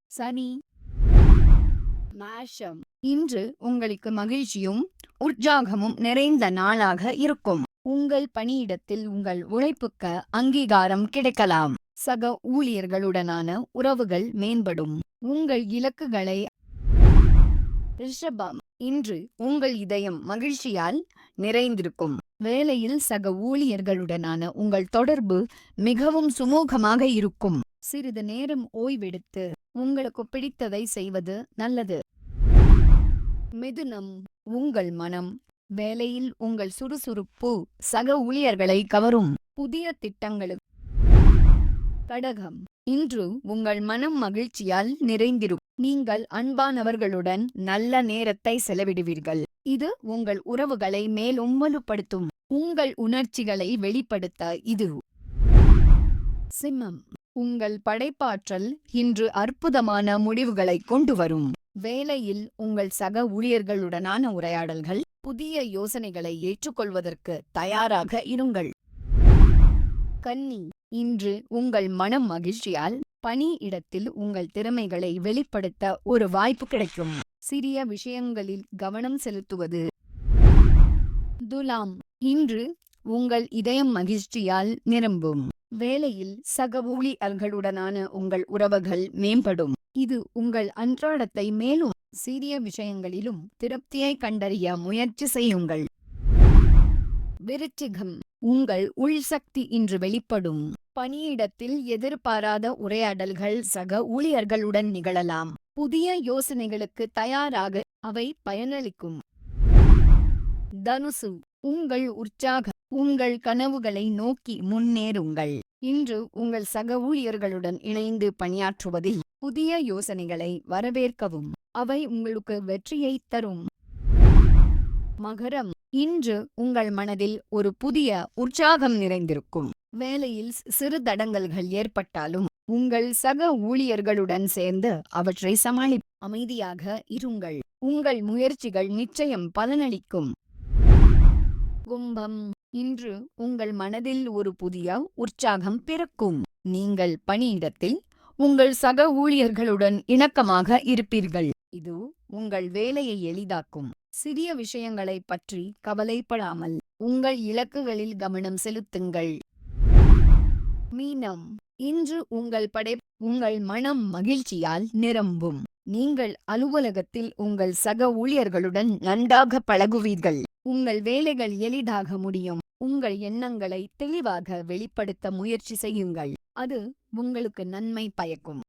சனி மேஷம். இன்று உங்களுக்கு மகிழ்ச்சியும் உற்சாகமும் நிறைந்த நாளாக இருக்கும். உங்கள் பணியிடத்தில் உங்கள் உழைப்புக்கு அங்கீகாரம் கிடைக்கலாம். சக ஊழியர்களுடனான உறவுகள் மேம்படும். உங்கள் இலக்குகளை ரிஷபம். இன்று உங்கள் இதயம் மகிழ்ச்சியால் நிறைந்திருக்கும். வேலையில் சக ஊழியர்களுடனான உங்கள் தொடர்பு மிகவும் சுமூகமாக இருக்கும். சிறிது நேரம் ஓய்வெடுத்து உங்களுக்கு பிடித்ததை செய்வது நல்லது. மிதுனம். உங்கள் மனம். வேலையில் உங்கள் சுறுசுறுப்பு சக ஊழியர்களை கவரும். புதிய திட்டங்களுக்கு. கடகம். இன்று உங்கள் மனம் மகிழ்ச்சியால் நிறைந்திருக்கும். நீங்கள் அன்பானவர்களுடன் நல்ல நேரத்தை செலவிடுவீர்கள். இது உங்கள் உறவுகளை மேலும் வலுப்படுத்தும். உங்கள் உணர்ச்சிகளை வெளிப்படுத்த இது. சிம்மம். உங்கள் படைப்பாற்றல் இன்று அற்புதமான முடிவுகளை கொண்டு வரும். வேலையில் உங்கள் சக ஊழியர்களுடனான உரையாடல்கள் புதிய யோசனைகளை ஏற்றுக்கொள்வதற்கு தயாராக இருங்கள். கன்னி. இன்று உங்கள் மனம் மகிழ்ச்சியால் பணி இடத்தில் உங்கள் திறமைகளை வெளிப்படுத்த ஒரு வாய்ப்பு கிடைக்கும். சிறிய விஷயங்களில் கவனம் செலுத்துவது. துலாம். இன்று உங்கள் இதயம் மகிழ்ச்சியால் நிரம்பும். வேலையில் சக ஊழியர்களுடனான உங்கள் உறவுகள் மேம்படும். இது உங்கள் அன்றாடத்தை மேலும் சிறிய விஷயங்களிலும் திருப்தியை கண்டறிய முயற்சி செய்யுங்கள். விருச்சிகம். உங்கள் உள்சக்தி இன்று வெளிப்படும். பணியிடத்தில் எதிர்பாராத உரையாடல்கள் சக ஊழியர்களுடன் நிகழலாம். புதிய யோசனைகளுக்கு தயாராக அவை பயனளிக்கும். தனுசு. உங்கள் உற்சாகம். உங்கள் கனவுகளை நோக்கி முன்னேறுங்கள். இன்று உங்கள் சக ஊழியர்களுடன் இணைந்து பணியாற்றுவதில் புதிய யோசனைகளை வரவேற்கவும். அவை உங்களுக்கு வெற்றியைத் தரும். மகரம். இன்று உங்கள் மனதில் ஒரு புதிய உற்சாகம் நிறைந்திருக்கும். வேலையில் சிறு தடங்கல்கள் ஏற்பட்டாலும் உங்கள் சக ஊழியர்களுடன் சேர்ந்து அவற்றை அமைதியாக இருங்கள். உங்கள் முயற்சிகள் நிச்சயம் பலனளிக்கும். கும்பம். இன்று உங்கள் மனதில் ஒரு புதிய உற்சாகம் பிறக்கும். நீங்கள் பணியிடத்தில் உங்கள் சக ஊழியர்களுடன் இணக்கமாக இருப்பீர்கள். இது உங்கள் வேலையை எளிதாக்கும். சிறிய விஷயங்களைப் பற்றி கவலைப்படாமல் உங்கள் இலக்குகளில் கவனம் செலுத்துங்கள். மீனம். இன்று உங்கள் மனம் மகிழ்ச்சியால் நிரம்பும். நீங்கள் அலுவலகத்தில் உங்கள் சக ஊழியர்களுடன் நன்றாக பழகுவீர்கள். உங்கள் வேலைகள் எளிதாக முடியும். உங்கள் எண்ணங்களை தெளிவாக வெளிப்படுத்த முயற்சி செய்யுங்கள். அது உங்களுக்கு நன்மை பயக்கும்.